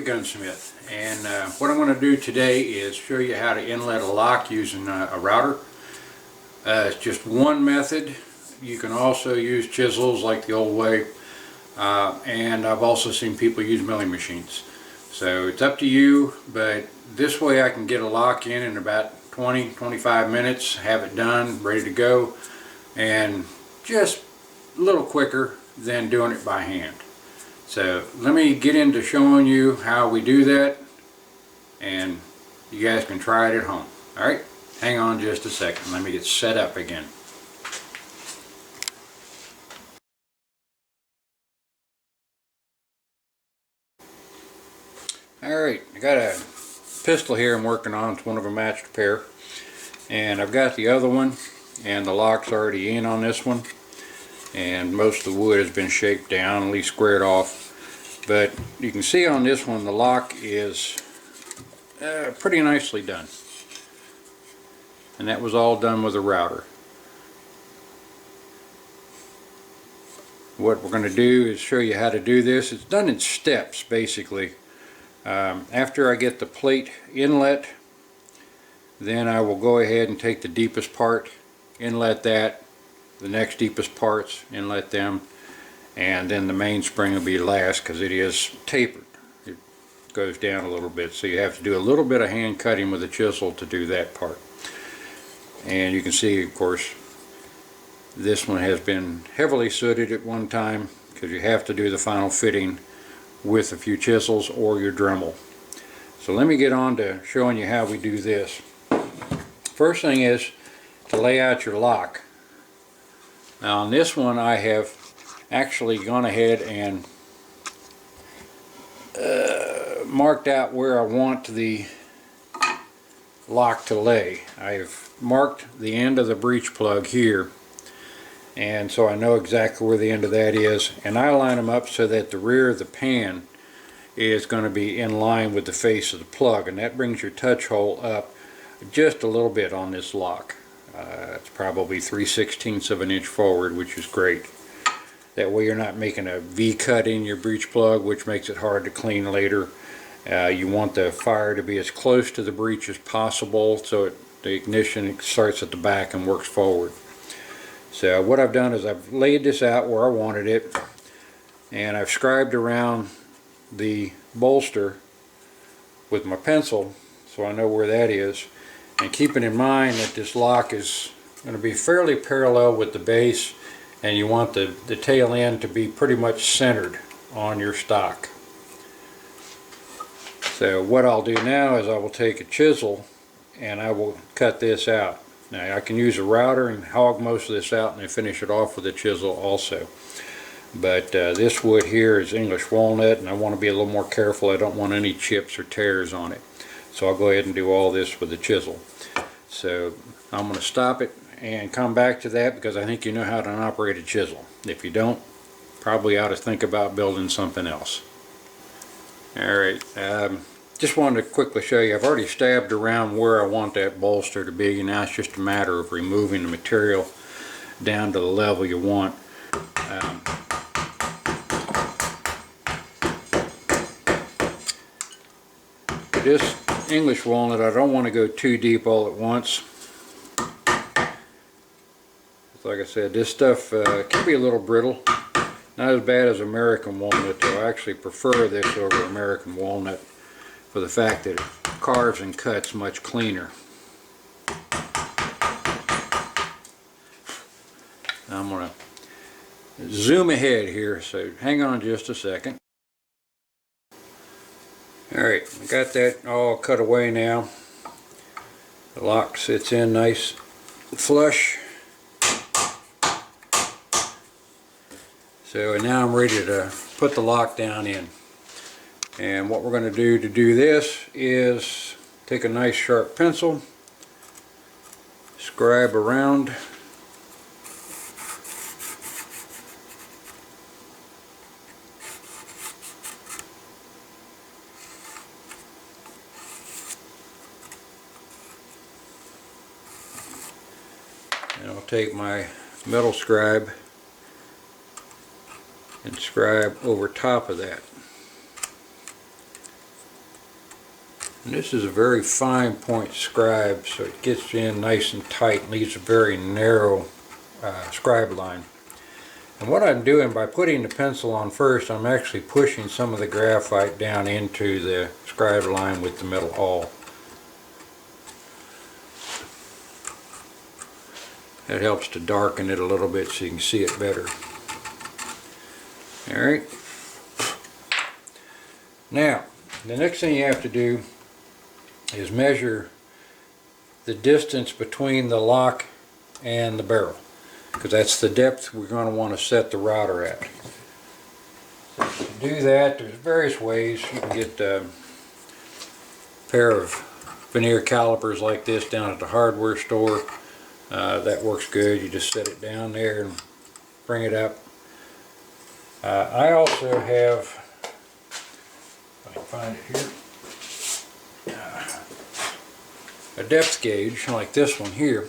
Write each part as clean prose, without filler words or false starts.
Gunsmith, and what I'm going to do today is show you how to inlet a lock using a router. It's just one method. You can also use chisels like the old way, and I've also seen people use milling machines. So it's up to you, but this way I can get a lock in about 20-25 minutes, have it done, ready to go, and just a little quicker than doing it by hand. So let me get into showing you how we do that, and you guys can try it at home. Alright, hang on just a second. Let me get set up again. Alright, I got a pistol here I'm working on. It's one of a matched pair, and I've got the other one, and the lock's already in on this one, and most of the wood has been shaped down, at least squared off. But you can see on this one the lock is pretty nicely done, and that was all done with a router. What we're going to do is show you how to do this. It's done in steps basically. After I get the plate inlet, then I will go ahead and take the deepest part, inlet that, the next deepest parts, inlet them, and then the mainspring will be last because it is tapered. It goes down a little bit, so you have to do a little bit of hand cutting with a chisel to do that part. And you can see, of course, this one has been heavily sooted at one time because you have to do the final fitting with a few chisels or your Dremel. So let me get on to showing you how we do this. First thing is to lay out your lock. Now on this one I have actually gone ahead and marked out where I want the lock to lay. I've marked the end of the breech plug here, and so I know exactly where the end of that is, and I line them up so that the rear of the pan is going to be in line with the face of the plug, and that brings your touch hole up just a little bit on this lock. It's probably 3/16 of an inch forward, which is great. That way you're not making a V-cut in your breech plug, which makes it hard to clean later. You want the fire to be as close to the breech as possible, so the ignition starts at the back and works forward. So what I've done is I've laid this out where I wanted it, and I've scribed around the bolster with my pencil so I know where that is, and keeping in mind that this lock is going to be fairly parallel with the base, and you want the tail end to be pretty much centered on your stock. So what I'll do now is I will take a chisel and I will cut this out. Now I can use a router and hog most of this out and then finish it off with a chisel also. But this wood here is English walnut, and I want to be a little more careful. I don't want any chips or tears on it. So I'll go ahead and do all this with a chisel. So I'm going to stop it and come back to that because I think you know how to operate a chisel. If you don't, probably ought to think about building something else. Alright, just wanted to quickly show you, I've already stabbed around where I want that bolster to be, and now it's just a matter of removing the material down to the level you want. This English walnut, I don't want to go too deep all at once. Like I said, this stuff can be a little brittle. Not as bad as American walnut, though. I actually prefer this over American walnut for the fact that it carves and cuts much cleaner. I'm going to zoom ahead here, so hang on just a second. Alright, I got that all cut away now. The lock sits in nice flush. So now I'm ready to put the lock down in. And what we're going to do this is take a nice sharp pencil, scribe around, and I'll take my metal scribe and scribe over top of that. And this is a very fine point scribe, so it gets in nice and tight and leaves a very narrow scribe line. And what I'm doing by putting the pencil on first, I'm actually pushing some of the graphite down into the scribe line with the metal awl. That helps to darken it a little bit so you can see it better. Alright. Now, the next thing you have to do is measure the distance between the lock and the barrel, because that's the depth we're going to want to set the router at. To do that, there's various ways. You can get a pair of veneer calipers like this down at the hardware store. That works good. You just set it down there and bring it up. I also have, if I can find it here, a depth gauge like this one here,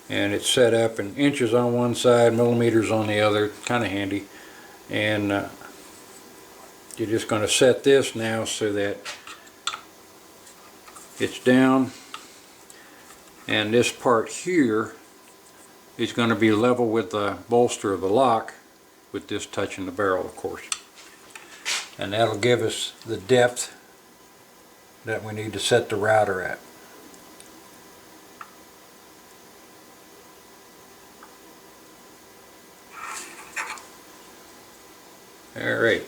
and it's set up in inches on one side, millimeters on the other, kind of handy. And you're just going to set this now so that it's down, and this part here is going to be level with the bolster of the lock, with this touching the barrel, of course. And that'll give us the depth that we need to set the router at. Alright.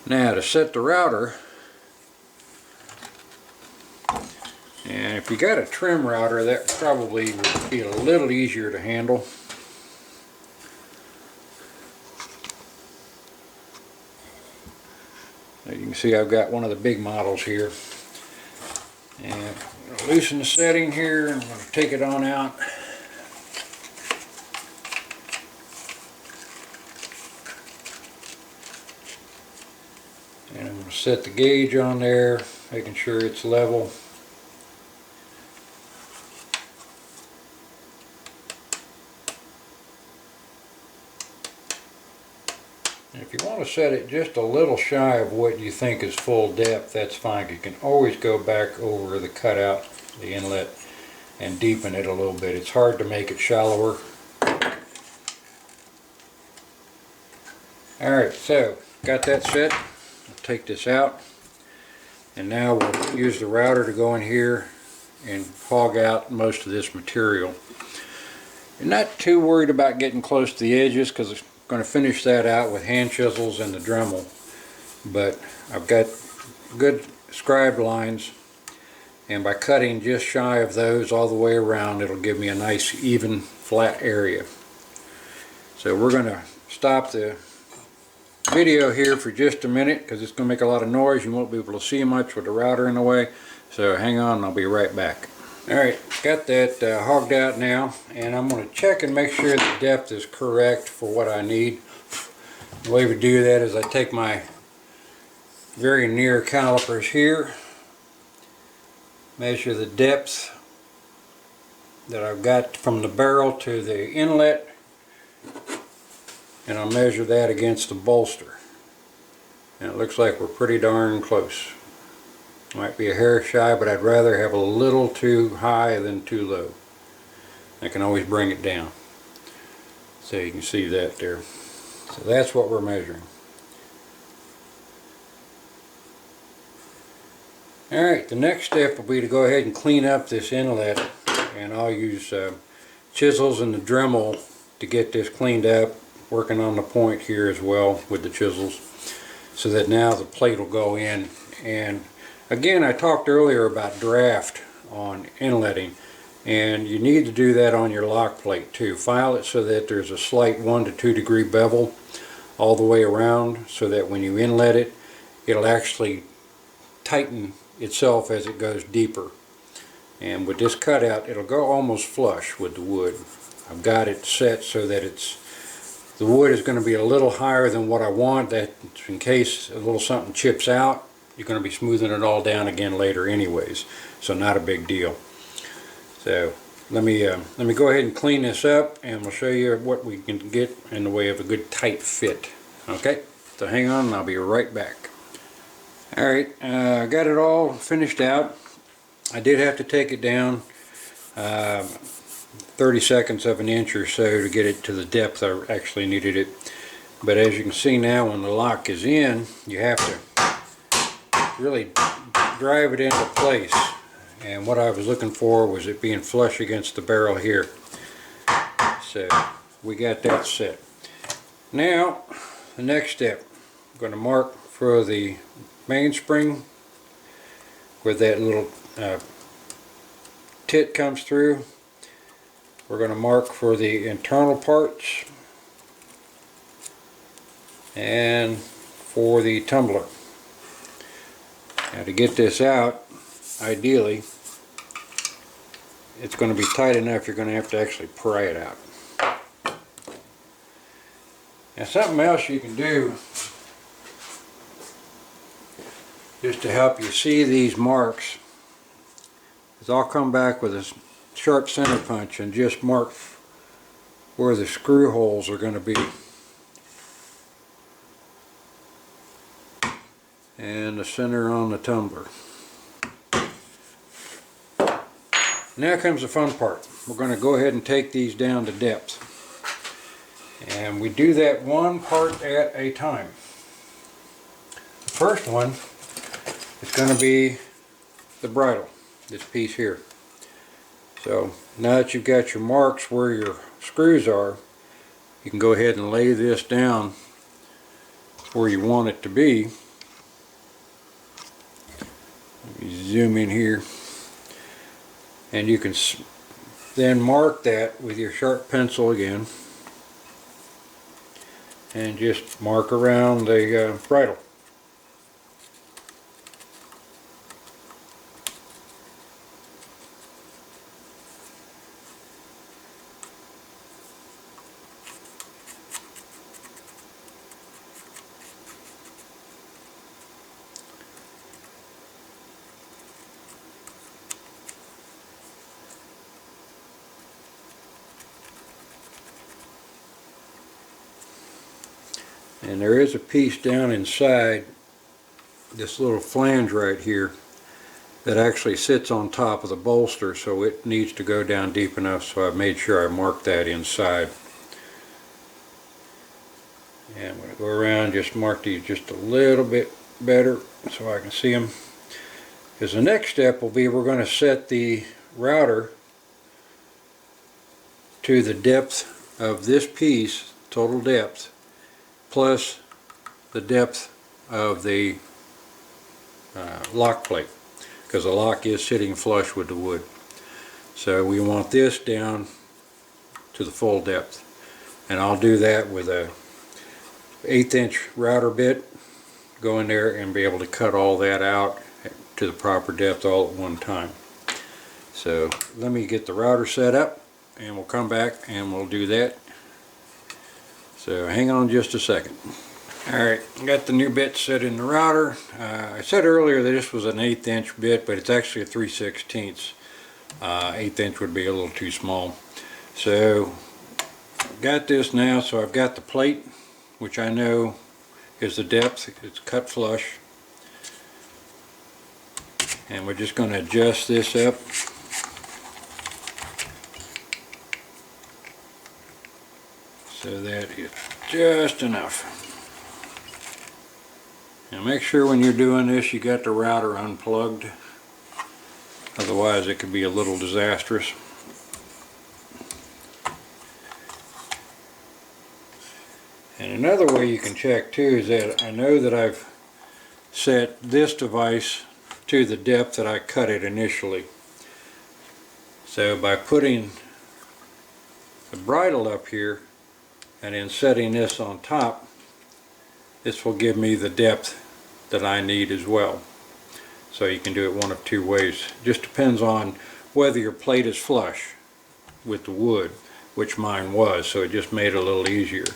Now to set the router, and if you got a trim router, that probably would be a little easier to handle. You can see I've got one of the big models here, and I'm going to loosen the setting here, and I'm going to take it on out. And I'm going to set the gauge on there, making sure it's level. If you want to set it just a little shy of what you think is full depth, that's fine. You can always go back over the cutout, the inlet, and deepen it a little bit. It's hard to make it shallower. Alright, so got that set. I'll take this out, and now we'll use the router to go in here and hog out most of this material. You're not too worried about getting close to the edges, because I'm going to finish that out with hand chisels and the Dremel, but I've got good scribe lines, and by cutting just shy of those all the way around, it'll give me a nice even flat area. So we're going to stop the video here for just a minute, because it's going to make a lot of noise. You won't be able to see much with the router in the way, so hang on and I'll be right back. Alright, got that hogged out now, and I'm going to check and make sure the depth is correct for what I need. The way we do that is I take my very near calipers here, measure the depth that I've got from the barrel to the inlet, and I'll measure that against the bolster. And it looks like we're pretty darn close. Might be a hair shy, but I'd rather have a little too high than too low. I can always bring it down. So you can see that there. So that's what we're measuring. Alright, the next step will be to go ahead and clean up this inlet, and I'll use chisels and the Dremel to get this cleaned up, working on the point here as well with the chisels, so that now the plate will go in. And again, I talked earlier about draft on inletting, and you need to do that on your lock plate too. File it so that there's a slight 1 to 2 degree bevel all the way around, so that when you inlet it, it'll actually tighten itself as it goes deeper. And with this cutout, it'll go almost flush with the wood. I've got it set so that the wood is going to be a little higher than what I want, that in case a little something chips out, you're going to be smoothing it all down again later anyways, so not a big deal. So let me go ahead and clean this up, and we'll show you what we can get in the way of a good tight fit. Okay, so hang on and I'll be right back. Alright, I got it all finished out. I did have to take it down 30 seconds of an inch or so to get it to the depth I actually needed it. But as you can see now, when the lock is in, you have to really drive it into place. And what I was looking for was it being flush against the barrel here. So we got that set. Now the next step, I'm going to mark for the mainspring where that little tit comes through. We're going to mark for the internal parts and for the tumbler. Now to get this out, ideally it's going to be tight enough you're going to have to actually pry it out. Now something else you can do just to help you see these marks is I'll come back with a sharp center punch and just mark where the screw holes are going to be. And the center on the tumbler. Now comes the fun part. We're going to go ahead and take these down to depth. And we do that one part at a time. The first one is going to be the bridle, this piece here. So now that you've got your marks where your screws are, you can go ahead and lay this down where you want it to be. Let me zoom in here. And you can then mark that with your sharp pencil again. And just mark around the bridle. And there is a piece down inside this little flange right here that actually sits on top of the bolster, so it needs to go down deep enough, so I've made sure I marked that inside. And I'm going to go around, just mark these just a little bit better so I can see them. Because the next step will be we're going to set the router to the depth of this piece, total depth, plus the depth of the lock plate, because the lock is sitting flush with the wood. So we want this down to the full depth, and I'll do that with a 1/8 inch router bit. Go in there and be able to cut all that out to the proper depth all at one time. So let me get the router set up and we'll come back and we'll do that. So hang on just a second. Alright, got the new bit set in the router. I said earlier that this was an 1/8 inch bit, but it's actually a 3/16. 1/8 inch would be a little too small. So got this now, so I've got the plate, which I know is the depth. It's cut flush. And we're just going to adjust this up. So that is just enough. Now make sure when you're doing this you got the router unplugged, otherwise it could be a little disastrous. And another way you can check too is that I know that I've set this device to the depth that I cut it initially. So by putting the bridle up here and then setting this on top, this will give me the depth that I need as well. So you can do it one of two ways. Just depends on whether your plate is flush with the wood, which mine was, so it just made it a little easier.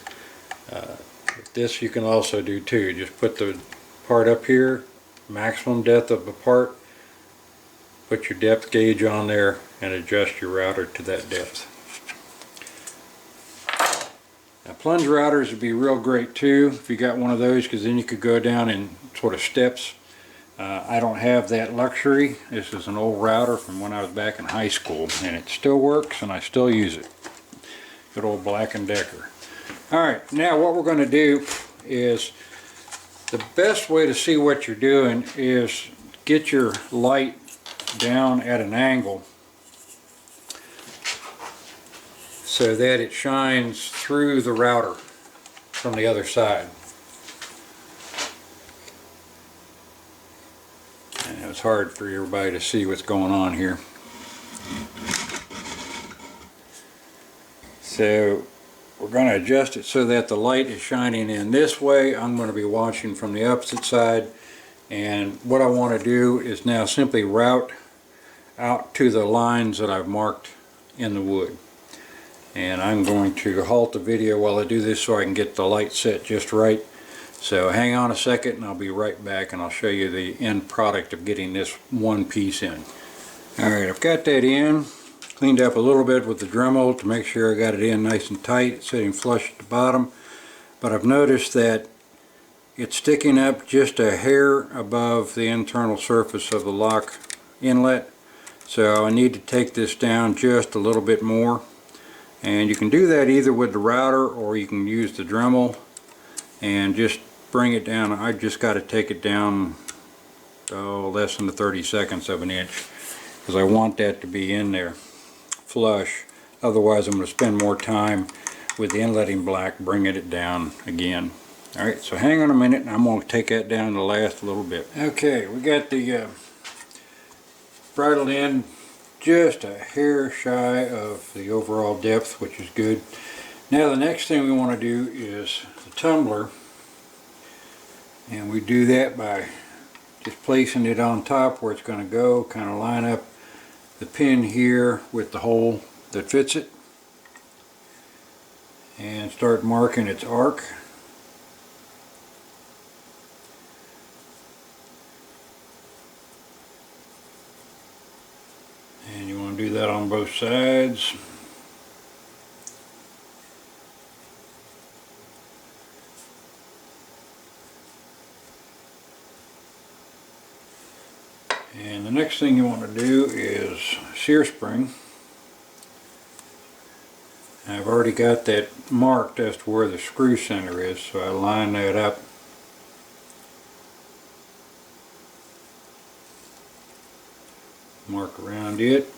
This you can also do too. Just put the part up here, maximum depth of the part, put your depth gauge on there and adjust your router to that depth. Now plunge routers would be real great too if you got one of those, because then you could go down in sort of steps I don't have that luxury. This is an old router from when I was back in high school, and it still works and I still use it. Good old Black & Decker. Alright, now what we're going to do is, the best way to see what you're doing is get your light down at an angle so that it shines through the router from the other side. And it's hard for everybody to see what's going on here. So we're going to adjust it so that the light is shining in this way. I'm going to be watching from the opposite side, and what I want to do is now simply route out to the lines that I've marked in the wood. And I'm going to halt the video while I do this so I can get the light set just right. So hang on a second and I'll be right back, and I'll show you the end product of getting this one piece in. Alright, I've got that in. Cleaned up a little bit with the Dremel to make sure I got it in nice and tight. It's sitting flush at the bottom. But I've noticed that it's sticking up just a hair above the internal surface of the lock inlet. So I need to take this down just a little bit more. And you can do that either with the router or you can use the Dremel and just bring it down. I just got to take it down less than the 30/2 of an inch, because I want that to be in there flush. Otherwise I'm going to spend more time with the inletting black bringing it down again. Alright, so hang on a minute and I'm going to take that down the last little bit. Okay, we got the bridle end just a hair shy of the overall depth, which is good. Now the next thing we want to do is the tumbler, and we do that by just placing it on top where it's going to go, kind of line up the pin here with the hole that fits it, and start marking its arc. And you want to do that on both sides. And the next thing you want to do is shear spring. I've already got that marked as to where the screw center is, so I line that up. Mark around it.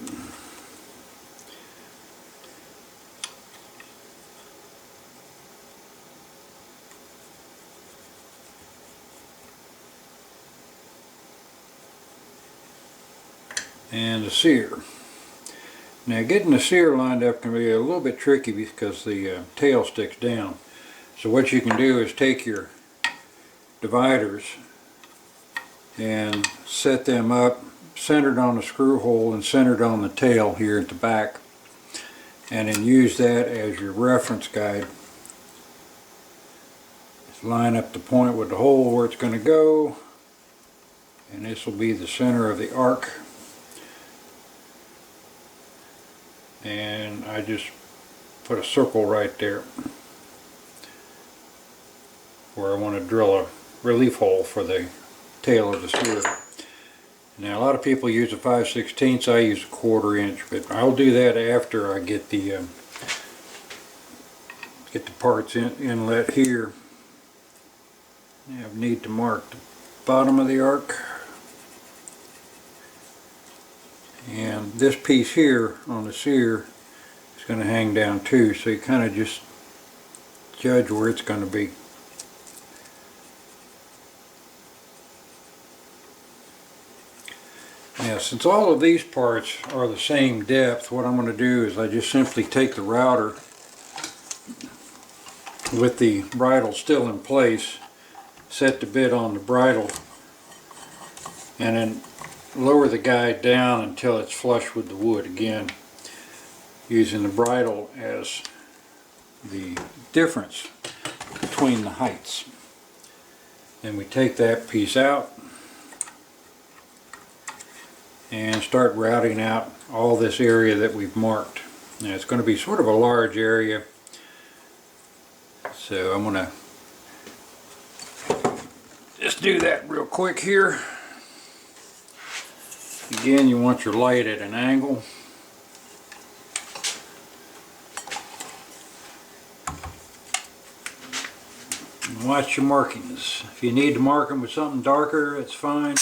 And the sear. Now getting the sear lined up can be a little bit tricky because the tail sticks down. So what you can do is take your dividers and set them up centered on the screw hole and centered on the tail here at the back, and then use that as your reference guide. Just line up the point with the hole where it's going to go, and this will be the center of the arc. And I just put a circle right there where I want to drill a relief hole for the tail of the sear. Now a lot of people use a 5/16, I use a 1/4 inch, but I'll do that after I get the parts inlet here. I need to mark the bottom of the arc. And this piece here on the sear is going to hang down too, so you kind of just judge where it's going to be. Now since all of these parts are the same depth, what I'm going to do is I just simply take the router with the bridle still in place, set the bit on the bridle, and then lower the guide down until it's flush with the wood, again using the bridle as the difference between the heights. Then we take that piece out and start routing out all this area that we've marked. Now it's going to be sort of a large area, so I'm going to just do that real quick here. Again, you want your light at an angle. And watch your markings. If you need to mark them with something darker, it's fine.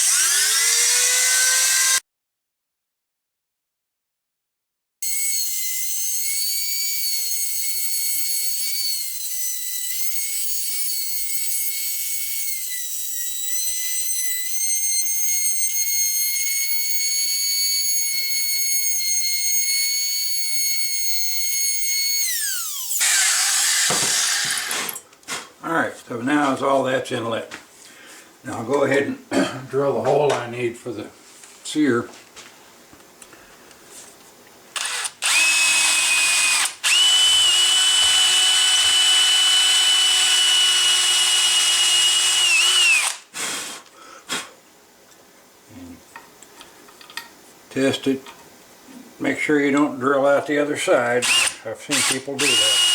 Alright, so now is all that's inlet. Now I'll go ahead and drill the hole I need for the sear. And test it. Make sure you don't drill out the other side. I've seen people do that.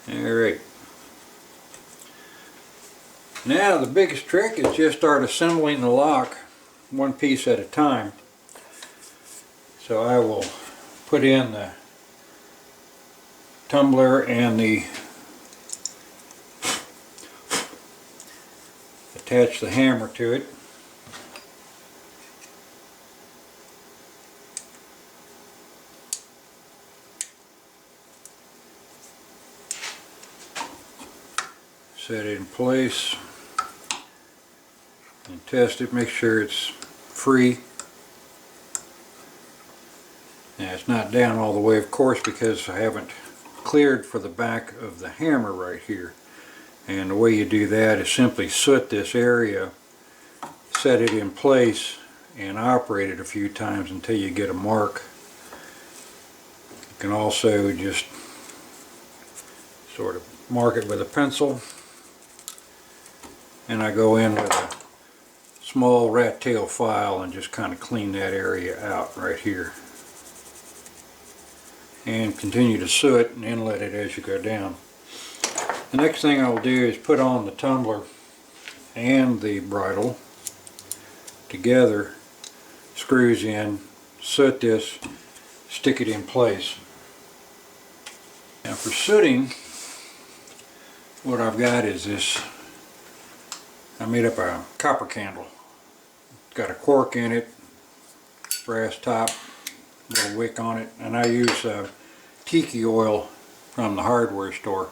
Alright. Now the biggest trick is just start assembling the lock one piece at a time. So I will put in the tumbler and attach the hammer to it. Set it in place and test it, make sure it's free. Now it's not down all the way, of course, because I haven't cleared for the back of the hammer right here. And the way you do that is simply soot this area, set it in place, and operate it a few times until you get a mark. You can also just sort of mark it with a pencil. And I go in with a small rat tail file and just kind of clean that area out right here. And continue to soot and inlet it as you go down. The next thing I will do is put on the tumbler and the bridle together, screws in, soot this, stick it in place. Now for sooting, what I've got is this. I made up a copper candle. It's got a cork in it, brass top, little wick on it, and I use tiki oil from the hardware store,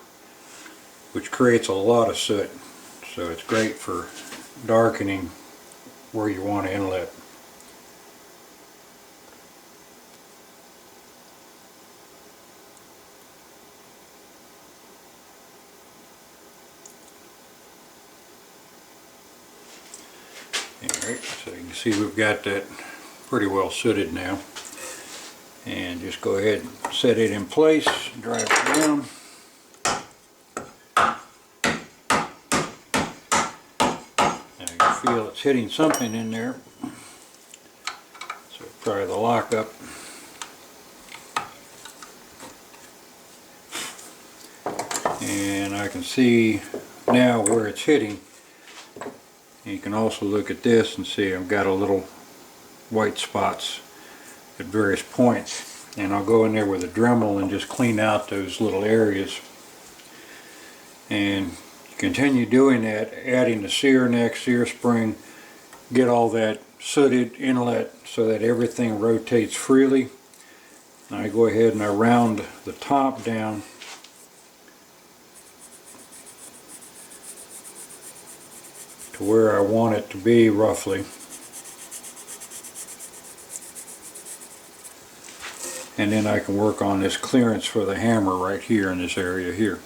which creates a lot of soot. So it's great for darkening where you want to inlet. Alright, so you can see we've got that pretty well sooted now. And just go ahead and set it in place, drive it down. Now you feel it's hitting something in there. So pry the lock up. And I can see now where it's hitting. You can also look at this and see I've got a little white spots at various points, and I'll go in there with a Dremel and just clean out those little areas. And continue doing that, adding the sear neck, sear spring, get all that sooted inlet so that everything rotates freely. I go ahead and I round the top down to where I want it to be roughly. And then I can work on this clearance for the hammer right here in this area here.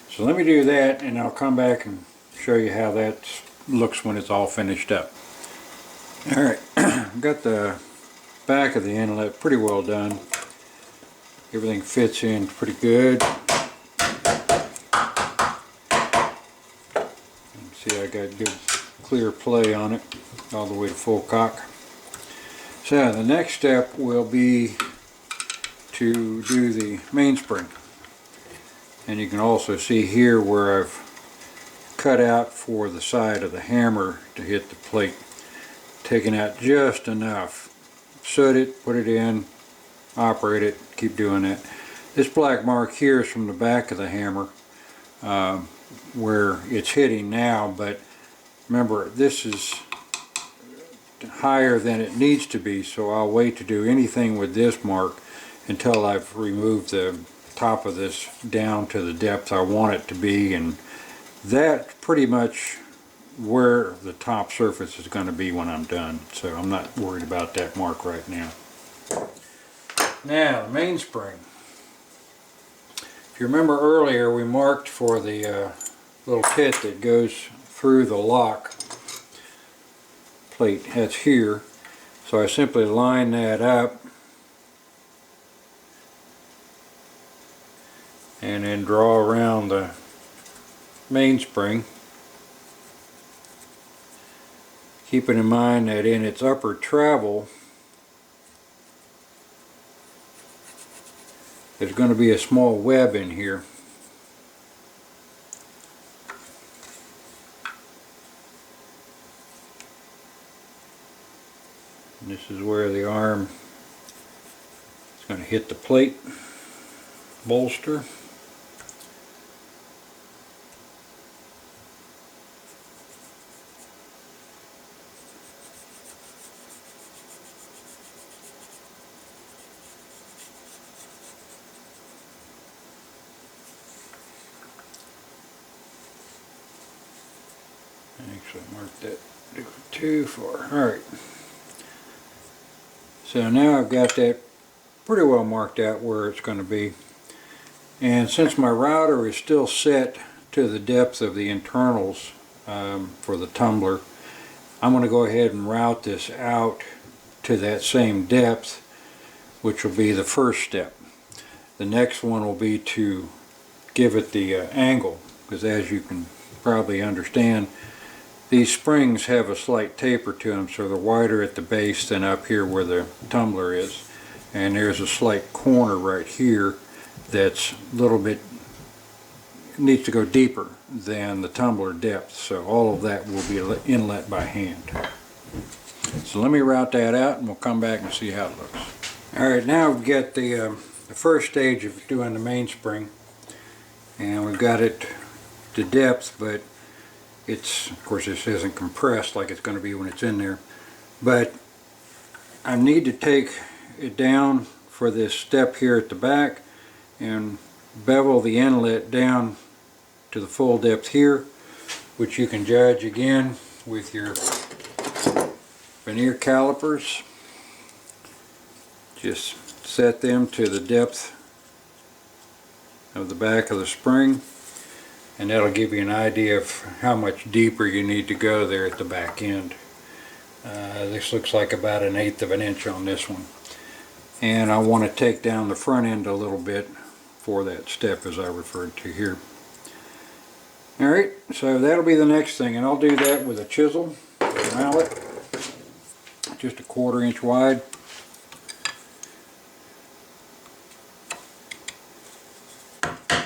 So let me do that and I'll come back and show you how that looks when it's all finished up. Alright, I've got the back of the inlet pretty well done. Everything fits in pretty good. See, I got good clear play on it all the way to full cock. So the next step will be to do the mainspring. And you can also see here where I've cut out for the side of the hammer to hit the plate. Taking out just enough. Soot it, put it in, operate it, keep doing that. This black mark here is from the back of the hammer where it's hitting now, but remember this is higher than it needs to be, so I'll wait to do anything with this mark until I've removed the top of this down to the depth I want it to be, and that's pretty much where the top surface is going to be when I'm done, so I'm not worried about that mark right now. Now, the mainspring. If you remember earlier, we marked for the little pit that goes through the lock plate. That's here, so I simply line that up and then draw around the mainspring, keeping in mind that in its upper travel there's going to be a small web in here. And this is where the arm is going to hit the plate bolster. Actually, I marked that too far. Alright. So now I've got that pretty well marked out where it's going to be. And since my router is still set to the depth of the internals for the tumbler, I'm going to go ahead and route this out to that same depth, which will be the first step. The next one will be to give it the angle, because as you can probably understand, these springs have a slight taper to them, so they're wider at the base than up here where the tumbler is. And there's a slight corner right here that's a little bit, needs to go deeper than the tumbler depth, so all of that will be inlet by hand. So let me route that out and we'll come back and see how it looks. Alright, now we've got the first stage of doing the mainspring, and we've got it to depth, but it's, of course this isn't compressed like it's going to be when it's in there, but I need to take it down for this step here at the back and bevel the inlet down to the full depth here, which you can judge again with your vernier calipers. Just set them to the depth of the back of the spring, and that'll give you an idea of how much deeper you need to go there at the back end. This looks like about 1/8 of an inch on this one, and I want to take down the front end a little bit for that step as I referred to here. Alright, so that'll be the next thing, and I'll do that with a chisel, a mallet, just 1/4 inch wide.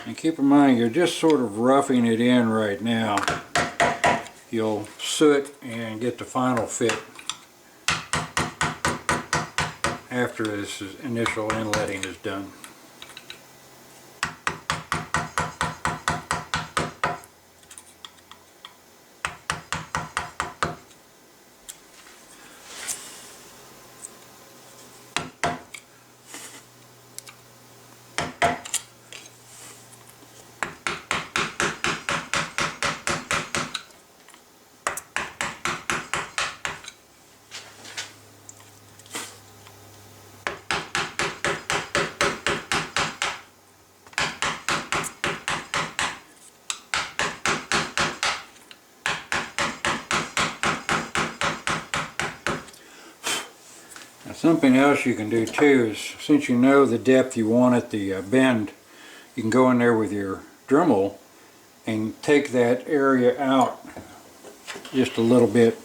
And keep in mind, you're just sort of roughing it in right now. You'll soot and get the final fit after this initial inletting is done. Something else you can do too is, since you know the depth you want at the bend, you can go in there with your Dremel and take that area out just a little bit,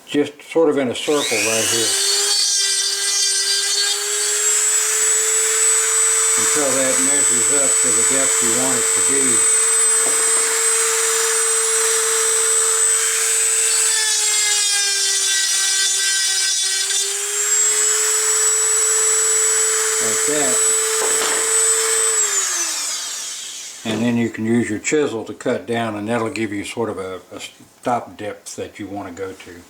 just sort of in a circle right here, until that measures up to the depth you want it to be. like that. And then you can use your chisel to cut down, and that'll give you sort of a stop depth that you want to go to.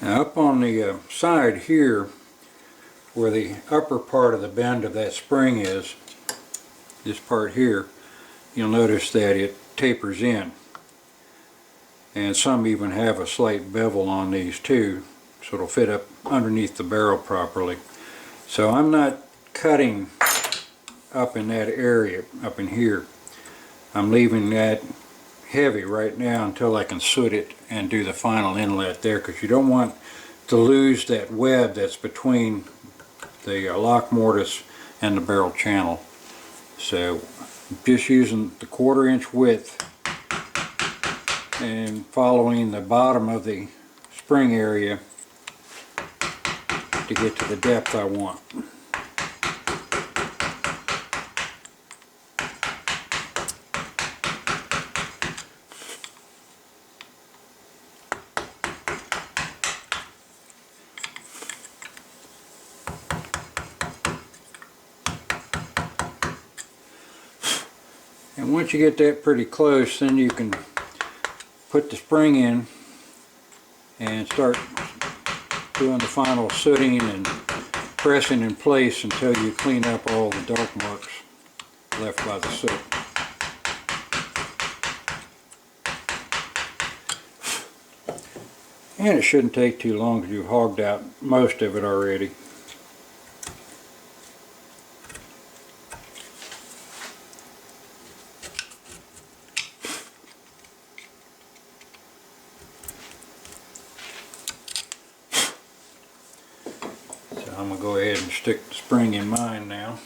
Now up on the side here, where the upper part of the bend of that spring is, this part here, you'll notice that it tapers in. And some even have a slight bevel on these too, so it'll fit up underneath the barrel properly. So I'm not cutting up in that area, up in here. I'm leaving that heavy right now until I can soot it and do the final inlet there, because you don't want to lose that web that's between the lock mortise and the barrel channel. So just using the 1/4 inch width and following the bottom of the spring area to get to the depth I want. And once you get that pretty close, then you can put the spring in and start doing the final sooting and pressing in place until you clean up all the dark marks left by the soot. And it shouldn't take too long because you've hogged out most of it already. I'm going to go ahead and stick the spring in mine now.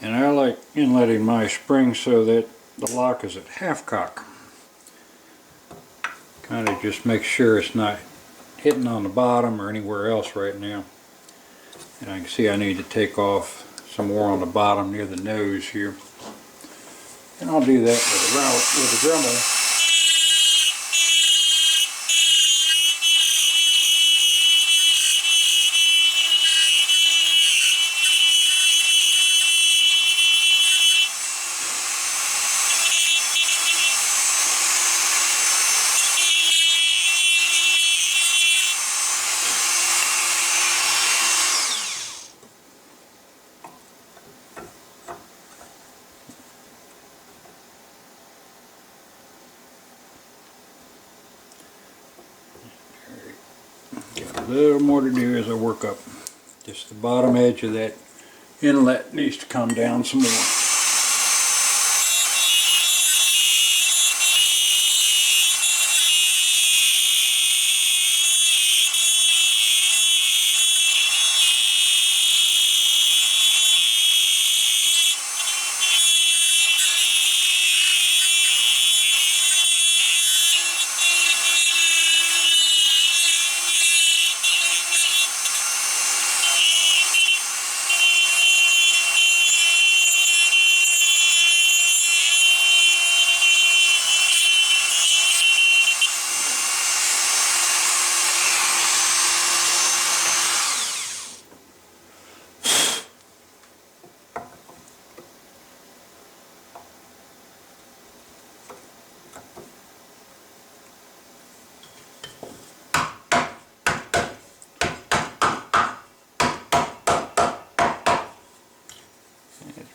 And I like inletting my spring so that the lock is at half cock. Kind of just make sure it's not hitting on the bottom or anywhere else right now. And I can see I need to take off some more on the bottom near the nose here. And I'll do that with the Dremel. Got a little more to do as I work up. Just the bottom edge of that inlet needs to come down some more.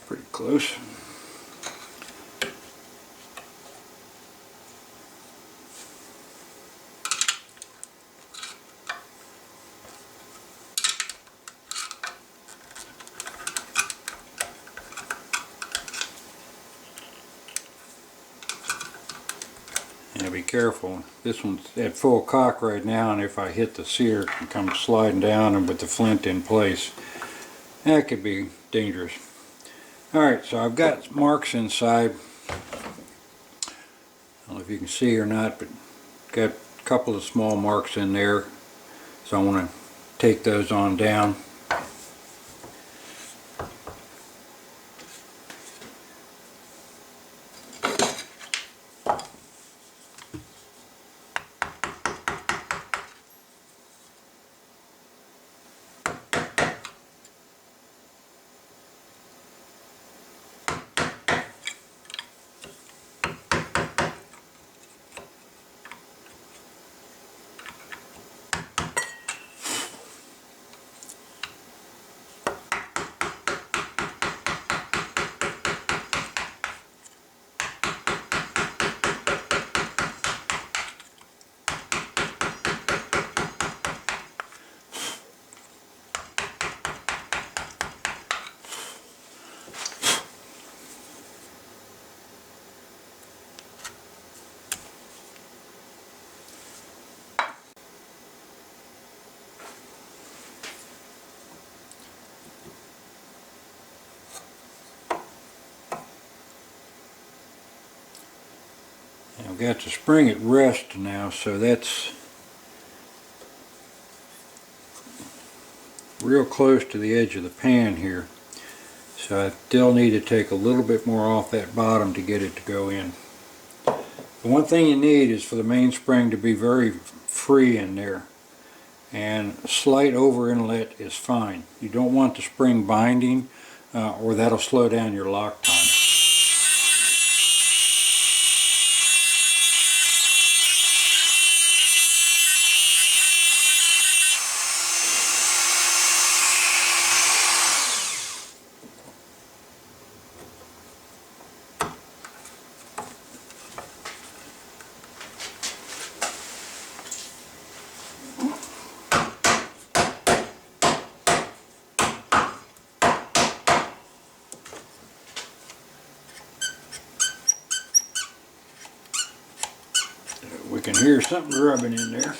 Pretty close. Now be careful, this one's at full cock right now, and if I hit the sear, it can come sliding down and with the flint in place. That could be dangerous. Alright, so I've got marks inside. I don't know if you can see or not, but got a couple of small marks in there. So I want to take those on down. I've got the spring at rest now, so that's real close to the edge of the pan here. So I still need to take a little bit more off that bottom to get it to go in. The one thing you need is for the mainspring to be very free in there, and slight over inlet is fine. You don't want the spring binding or that'll slow down your lock time. We can hear something rubbing in there.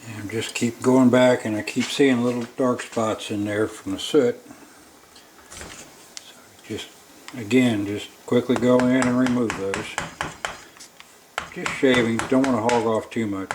And just keep going back, and I keep seeing little dark spots in there from the soot. So just, again, just quickly go in and remove those. Just shaving, don't want to hog off too much.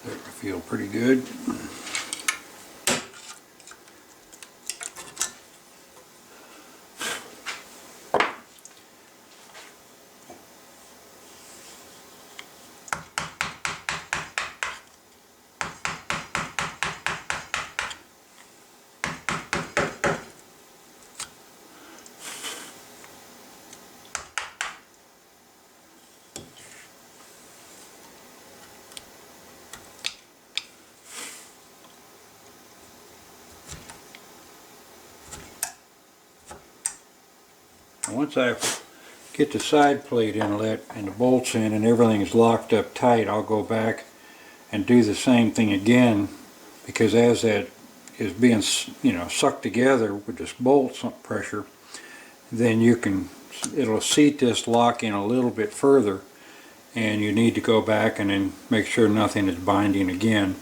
I feel pretty good. Once I get the side plate inlet and the bolts in and everything is locked up tight, I'll go back and do the same thing again, because as that is being, you know, sucked together with this bolt pressure, then it'll seat this lock in a little bit further, and you need to go back and then make sure nothing is binding again.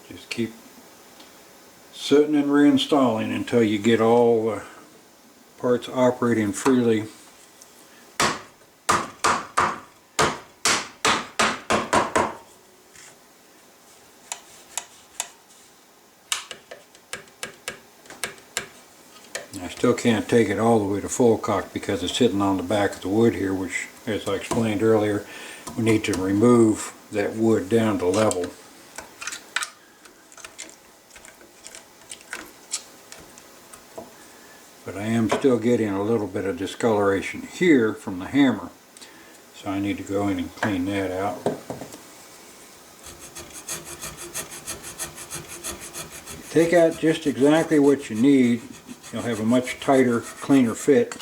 Just keep sitting and reinstalling until you get all parts operating freely. I still can't take it all the way to full cock because it's sitting on the back of the wood here, which, as I explained earlier, we need to remove that wood down to level. But I am still getting a little bit of discoloration here from the hammer, so I need to go in and clean that out. Take out just exactly what you need, you'll have a much tighter, cleaner fit.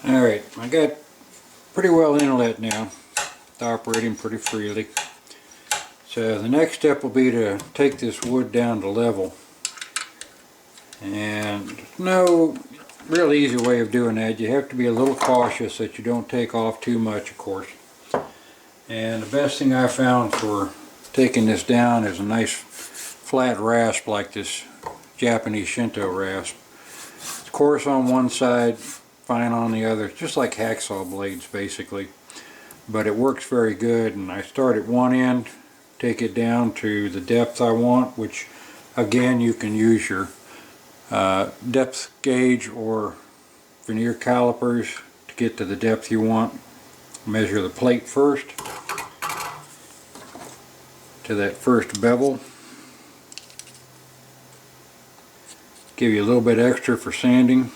Alright, I got pretty well inlet now, it's operating pretty freely. So the next step will be to take this wood down to level. And there's no real easy way of doing that. You have to be a little cautious that you don't take off too much, of course. And the best thing I found for taking this down is a nice flat rasp like this Japanese Shinto rasp. It's coarse on one side, fine on the other, just like hacksaw blades basically, but it works very good. And I start at one end, take it down to the depth I want, which again you can use your depth gauge or vernier calipers to get to the depth you want. Measure the plate first to that first bevel. Give you a little bit extra for sanding,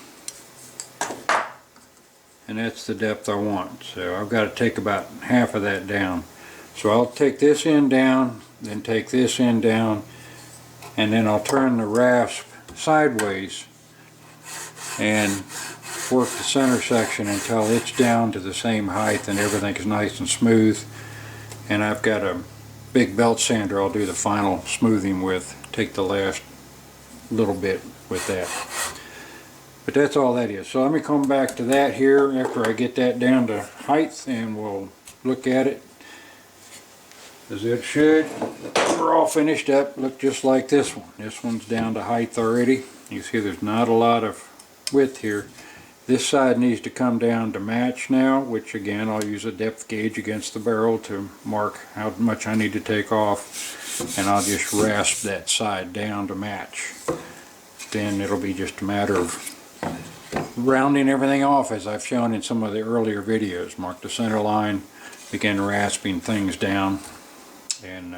and that's the depth I want. So I've got to take about half of that down. So I'll take this end down, then take this end down, and then I'll turn the rasp sideways and work the center section until it's down to the same height and everything is nice and smooth. And I've got a big belt sander I'll do the final smoothing with. Take the last little bit with that. But that's all that is. So let me come back to that here after I get that down to height, and we'll look at it as it should. We're all finished up. Look just like this one. This one's down to height already. You see there's not a lot of width here. This side needs to come down to match now, which again I'll use a depth gauge against the barrel to mark how much I need to take off, and I'll just rasp that side down to match. Then it'll be just a matter of rounding everything off as I've shown in some of the earlier videos. Mark the center line, begin rasping things down, and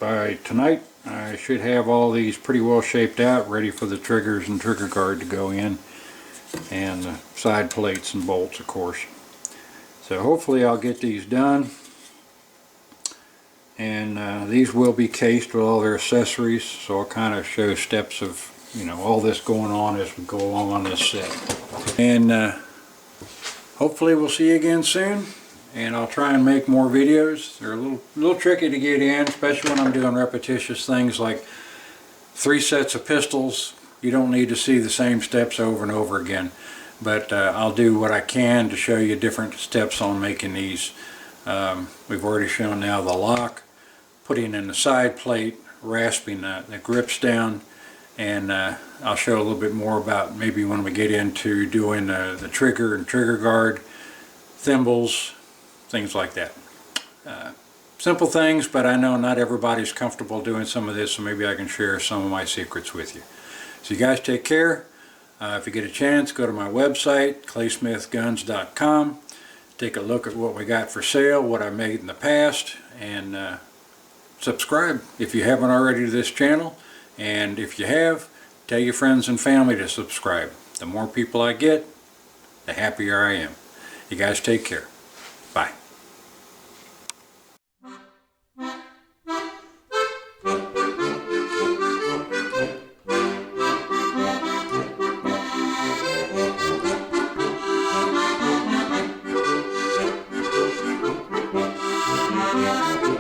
by tonight I should have all these pretty well shaped out, ready for the triggers and trigger guard to go in, and the side plates and bolts of course. So hopefully I'll get these done, and these will be cased with all their accessories, so I'll kind of show steps of all this going on as we go along on this set. And hopefully we'll see you again soon, and I'll try and make more videos. They're a little tricky to get in, especially when I'm doing repetitious things like 3 sets of pistols. You don't need to see the same steps over and over again, but I'll do what I can to show you different steps on making these. We've already shown now the lock, putting in the side plate, rasping the grips down, and I'll show a little bit more about maybe when we get into doing the trigger and trigger guard, thimbles, things like that. Simple things, but I know not everybody's comfortable doing some of this, so maybe I can share some of my secrets with you. So you guys take care. If you get a chance, go to my website, claysmithguns.com. Take a look at what we got for sale, what I made in the past, and subscribe if you haven't already to this channel. And if you have, tell your friends and family to subscribe. The more people I get, the happier I am. You guys take care. Bye. Yeah.